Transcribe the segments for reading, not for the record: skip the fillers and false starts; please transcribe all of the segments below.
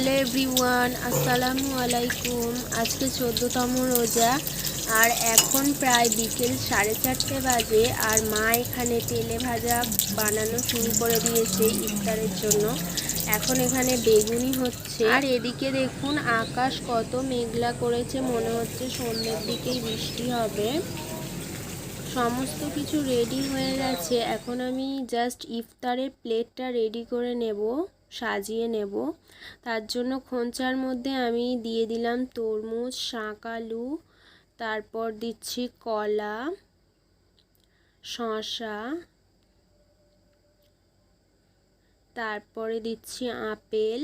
Hello everyone, আসসালামু আলাইকুম। আজকে 14তম রোজা আর এখন প্রায় বিকেল 4:30 বাজে। আর মা এখানে তেলে ভাজা বানানো শুরু করে দিয়েছে ইফতারের জন্য। এখন এখানে বেগুনি হচ্ছে। আর এদিকে দেখুন আকাশ কত মেঘলা করেছে, মনে হচ্ছে সন্ধ্যের দিকেই বৃষ্টি হবে। সমস্ত কিছু রেডি হয়ে গেছে। এখন আমি জাস্ট ইফতারের প্লেটটা রেডি করে নেব, সাজিয়ে নেব। তার জন্য খোঞ্চার মধ্যে আমি দিয়ে দিলাম তরমুজ, শাক আলু, তারপর দিচ্ছি কলা, শসা, তারপরে দিচ্ছি আপেল,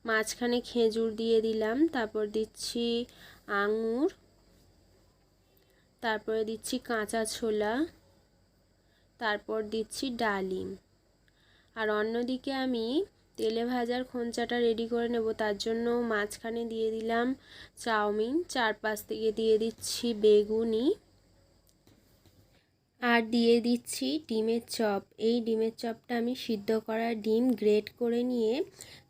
মাঝখানে খেজুর দিয়ে দিলাম, তারপর দিচ্ছি আঙুর, তারপরে দিচ্ছি কাঁচা ছোলা, তারপর দিচ্ছি ডালিম। আর অন্যদিকে আমি তেলে ভাজার খোঞ্চাটা রেডি করে নেব। তার জন্য মাঝখানে দিয়ে দিলাম চাউমিন, চারপাশ থেকে দিয়ে দিচ্ছি বেগুনি, আর দিয়ে দিচ্ছি ডিমের চপ। এই ডিমের চপটা আমি সিদ্ধ করা ডিম গ্রেট করে নিয়ে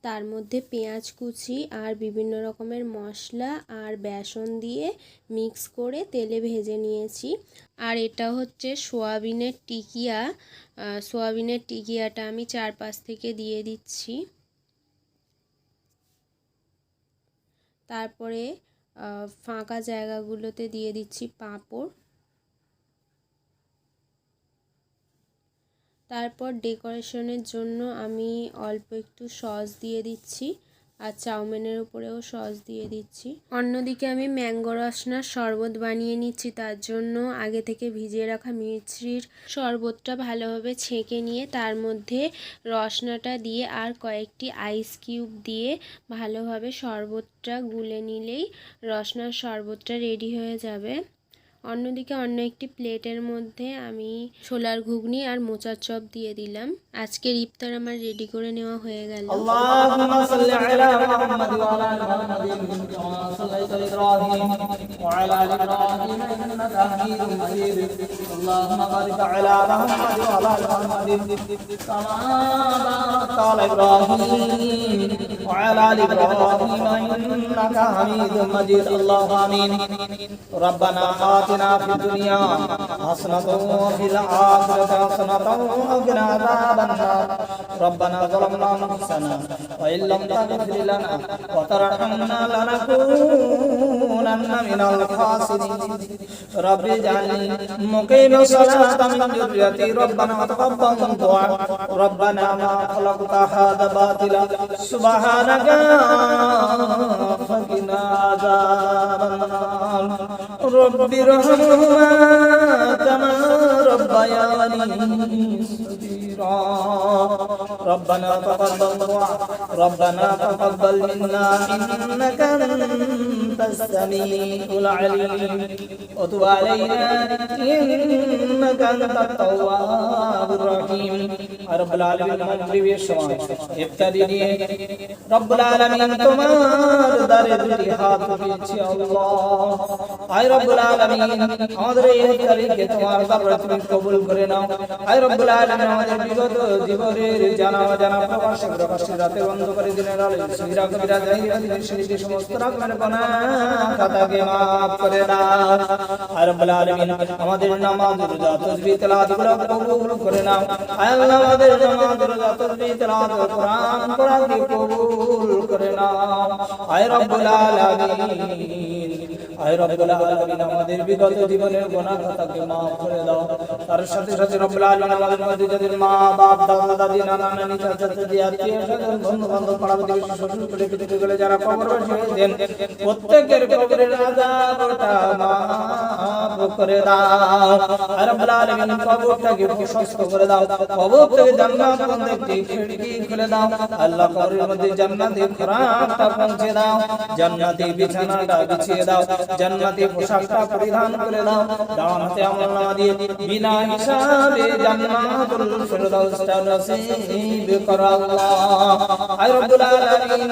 তার মধ্যে পেঁয়াজ কুচি আর বিভিন্ন রকমের মশলা আর বেসন দিয়ে মিক্স করে তেলে ভেজে নিয়েছি। আর এটা হচ্ছে সোয়াবিনের টিকিয়া। সোয়াবিনের টিকিয়াটা আমি চারপাশ থেকে দিয়ে দিচ্ছি। তারপরে ফাঁকা জায়গাগুলোতে দিয়ে দিচ্ছি পাঁপড়। তারপর ডেকোরেশনের জন্য আমি অল্প একটু সস দিয়ে দিচ্ছি, আর চাউমিনের উপরেও সস দিয়ে দিচ্ছি। অন্যদিকে আমি ম্যাঙ্গো রসনার শরবত বানিয়ে নিচ্ছি। তার জন্য আগে থেকে ভিজিয়ে রাখা মিশ্রির শরবতটা ভালোভাবে ছেঁকে নিয়ে তার মধ্যে রসনাটা দিয়ে আর কয়েকটি আইস কিউব দিয়ে ভালোভাবে শরবতটা গুলে নিলেই রসনার শরবতটা রেডি হয়ে যাবে। অন্যদিকে অন্য একটি প্লেটের মধ্যে আমি ছোলার ঘুগনি আর মোচার চপ দিয়ে দিলাম। আজকের ইফতার আমার রেডি করে নেওয়া হয়ে গেল। আল্লাহুম্মা সাল্লি আলা মুহাম্মাদ ওয়া আলা আলি মুহাম্মাদ কামা সাল্লাইতা ইব্রাহিম ওয়া আলা আলি ইব্রাহিম ইন্নাকা হামিদুম মাজিদ। আল্লাহুম্মা বারিক আলা মুহাম্মাদ ওয়া আলা আলি মুহাম্মাদ কামা বারাকতা আলা ইব্রাহিম ওয়া আলা আলি ইব্রাহিম ইন্নাকা হামিদুম মাজিদ। আল্লাহু আমিন। রব্বানা আতিনা ফিদ দুনিয়া হাসানাতাও ওয়া ফিল আখিরাতি হাসানাতাও ওয়া কিনা আযাবান নার। ربنا ظلمنا أنفسنا وإن لم تغفر لنا وترحمنا لنكونن من الخاسرين رب اجعلني مقيم الصلاة من ذريتي ربنا تقبل دعاء ربنا ما خلقت هذا باطلا سبحانك فقنا عذاب النار رب ارحمهما كما ربياني صغيرا ربنا تقبل دعاء ربنا تقبل منا إنك أنت السميع العليم وتب علينا إنك أنت التواب الرحيم رب العالمين مغرب الشمال ابتدئ رب العالمين তোমার দরে দুটি হাত তুলেছি আল্লাহ। আয় রব্বুল আলামিন আমাদের এই ইফতারিকে তোমার দরবারে তুমি কবুল করে নাও। আয় রব্বুল আলামিন আমাদের বিগত জীবনের জানা অজানা প্রকাশ্যে প্রকাশ্যে রাতে অন্ধকারে দিনের আলোয় সহিরা কবিরা জাহিরা দিনের শেষে সমস্ত রকমের গুনাহ খাতাকে maaf করে দাও। আয় রব্বুল আলামিন আমাদের নামাজ রোজা তাসবিহ তেলাওয়াত গুলো কবুল করে নাও। আয় আল্লাহ আমাদের নামাজ রোজা তাসবিহ তেলাওয়াত কোরআন পড়াকে কবুল করে নাও। আয় রব্বুল আলামিন আয় রব্বুল আলামিন আমাদের বিগত জীবনের গুনাহ খাতাকে maaf করে দাও। তার সাথে সাথে রব্বুল আলামিন আমাদের মধ্যে যাদের মা বাপ দাদা দাদি নানা নানি চাচা চাচি আত্মীয় স্বজন বন্ধু বান্ধব পাড়া প্রতিবেশী শ্বশুর করে পিটিতে গেলে যারা কবরবাসী হয়েছেন প্রত্যেকের কবরের আযাবটা maaf করে দাও। আয় রব্বুল আলামিন কবরটাকে প্রশস্ত করে দাও। কবর থেকে জান্নাত পর্যন্ত একটি খিড়কি খুলে দাও। আল্লাহ কবরের মধ্যে জান্নাতে খোরাকটা পৌঁছে দাও, জান্নাতে বিছানাটা বিছিয়ে দাও, জান্নাতে পোশাকটা পরিধান করে দাও। ডান হাতে আমলনামা দিয়ে বিনা হিসাবে জান্নাতুল ফিরদাউসটা নসিব করো আল্লাহ। আয় রব্বুল আলামিন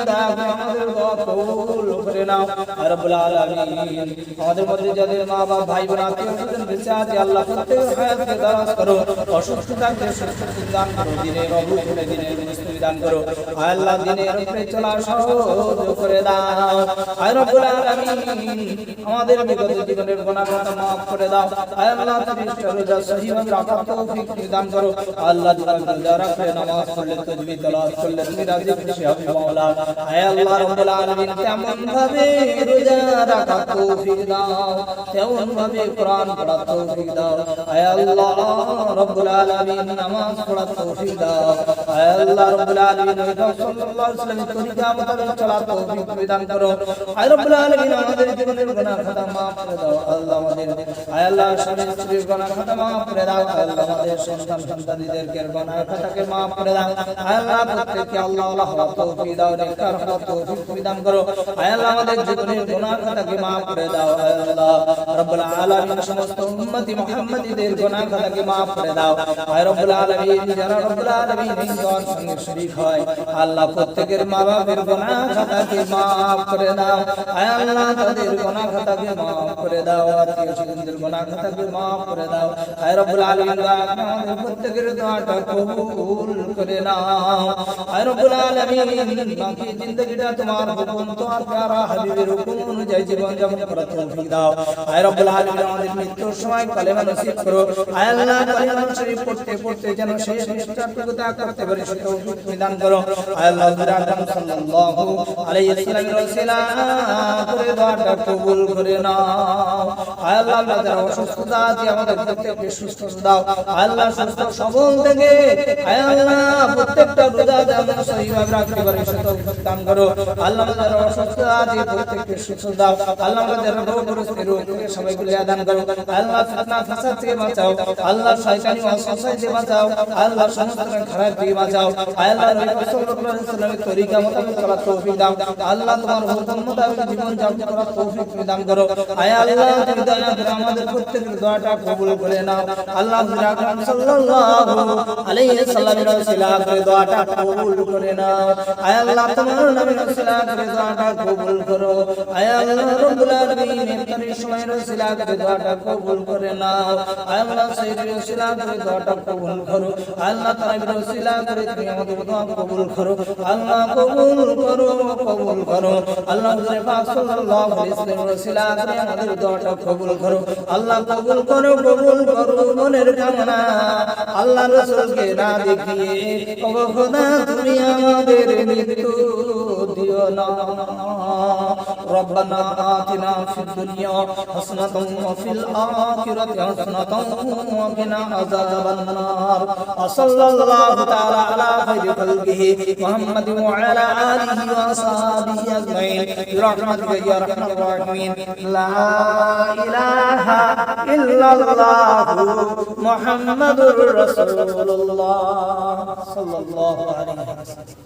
আমাদের দোয়া কবুল করে নাও। আয় রব্বুল আলামিন আমাদের মধ্যে যাদের মা বাবা ভাই বোন আত্মীয় স্বজন বেঁচে আছে আল্লাহ প্রত্যেকের হায়াতকে দারাজ করো, অসুস্থ থাকলে সুস্থতা দান করো, দিনের অবুঝ দিনের দান করো আল্লাহ দিনের উপরে চলা সহজ করে দাও আয় রব্বুল আলামিন আমাদের বিগত জীবনের গুনাহ খাতা maaf করে দাও আয় আল্লাহ তুমি রোজা সহিভাবে রাখার তৌফিক দান করো আল্লাহ দিনের রোজা রাখলে নামাজ পড়লে তাসবিহ তেলাওয়াত করলে তুমি রাজি খুশি হবে মাওলা আয় আল্লাহ রব্বুল আলামিন কেমন ভাবে রোজা রাখার তৌফিক দাও কেমন ভাবে কোরআন পড়ার তৌফিক দাও আয় আল্লাহ রব্বুল আলামিন নামাজ পড়ার তৌফিক দাও আয় আল্লাহ রব্বুল আলামিন সাল্লাল্লাহু আলাইহি ওয়াসাল্লামের তরিকা মোতাবেক চলার তৌফিক দান করো আয় রব্বুল আলামিন আমাদের জীবনের গুনাহ খাতা maaf করে দাও আল্লাহ আমাদের আয় আল্লাহ স্বামী স্ত্রীর গুনাহ খাতা maaf করে দাও আল্লাহ আমাদের সন্তান সন্ততিদেরকে গুনাহ খাতাকে maaf করে দাও আয় আল্লাহ প্রত্যেককে আল্লাহ আল্লাহ তৌফিক দাও নেককার হওয়ার তৌফিক দান করো আয় আল্লাহ আমাদের জীবনের গুনাহ খাতাকে maaf করে দাও আয় আল্লাহ রব্বুল আলামিন সমস্ত উম্মতি মুহাম্মাদীদের গুনাহ খাতাকে maaf করে দাও আয় রব্বুল আলামিন যারা রব্বুল আলামিন হিন্দুর সঙ্গে শরীক হয় আল্লাহ প্রত্যেকের মা বাবার গুনাহ খাতাকে maaf করে দাও আয় আল্লাহ তাদের গুনাহ খাতাকে maaf করে দাও আত্মীয় স্বজনদের গুনাহ খাতাকে maaf করে দাও আয় রব্বুল আলামিন আমাদের প্রত্যেকের দোয়াটা কবুল করে নাও আয় রব্বুল আলামিন বাকি জিন্দেগিটা তোমার হুকুম তোমার প্যারা হাবিবের হুকুম অনুযায়ী জীবন যাপন করার তৌফিক দাও আয় রব্বুল আলামিন আমাদের মৃত্যুর সময় কালেমা নসিব করো আয় আল্লাহ কালেমা শরীফ পড়তে পড়তে যেন শেষ নিঃশ্বাসটুকু ত্যাগ করতে পারি সে তৌফিক দান করো আয় আল্লাহ আকরাম সাল্লাল্লাহু আলাইহি ওয়াসাল্লামের ওসিলা করে দোয়াটা কবুল করে নাও আয় আল্লাহ যারা অসুস্থতা আছে আমাদের প্রত্যেককে সুস্থ দাও আল্লাহ সুস্থ সবল থেকে আয় আল্লাহ প্রত্যেকটা রোজা যেন সহিভাবে রাখতে পারি সে তৌফিক দান করো আল্লাহ যারা অসুস্থ আছে প্রত্যেককে সুস্থ দাও আল্লাহ যারা রোগগ্রস্ত রোগ থেকে সবাইকে দান করো আল্লাহ ফিতনা ফাসাদ থেকে বাঁচাও আল্লাহ শয়তানি ওয়াসওয়াসা থেকে বাঁচাও আল্লাহ সমস্ত খারাপ থেকে বাঁচাও আয় আল্লাহ রাসূল সাল্লাল্লাহু আলাইহি ওয়াসাল্লামের তরিকা মোতাবেক চলার তৌফিক দাও আল্লাহ তোমার হুকুম মোতাবেক জীবন যাপন করার তৌফিক দান করো আয় আল্লাহ তুমি দয়া করে আমাদের প্রত্যেকের দোয়াটা কবুল করে নাও আল্লাহ আকরাম সাল্লাল্লাহু আলাইহি ওয়াসাল্লামের ওসিলা করে দোয়াটা কবুল করে নাও আয় আল্লাহ তোমার নামে ওসিলা করে দোয়াটা কবুল করো আয় আল্লাহ রব্বুল আলামিন ইফতারের সময় ওসিলা করে দোয়াটা কবুল করে নাও আয় আল্লাহ সাইয়ের ওসিলা করে দোয়াটা কবুল করো আল্লাহ তাআলার ওসিলা করে তুমি আমাদের দোয়া কবুল করো আল্লাহ কবুল করো আল্লাহ হুজুর পাক সাল্লাল্লাহু আলাইহি ওয়াসাল্লামের ওসিলা করে আমাদের দোয়াটা কবুল করো আল্লাহ কবুল করো মনের কামনা আল্লাহ রাসূলকে না দেখিয়ে ও খোদা তুমি আমাদের মৃত্যু দিও না রব্বানা আতিনা ফিদ দুনিয়া হাসানাতাও ওয়া ফিল আখিরাতি হাসানাতাও ওয়া কিনা আযাবান নার সাল্লাল্লাহু তাআলা আলা খায়রি খালকিহি মুহাম্মাদিন ওয়া আলা আলিহি ওয়া আসহাবিহি আজমাইন বিরহমাতিকা ইয়া আরহামার রাহিমিন লা ইলাহা ইল্লাল্লাহু মুহাম্মাদুর রাসূলুল্লাহ সাল্লাল্লাহু আলাইহি ওয়াসাল্লাম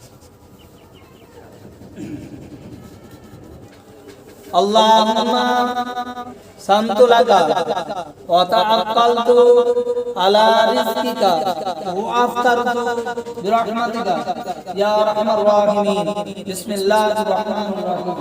اللهم سنت لك وتعقلت على رزقك وافطرت برحمتك يا ارحم الراحمين بسم الله الرحمن الرحيم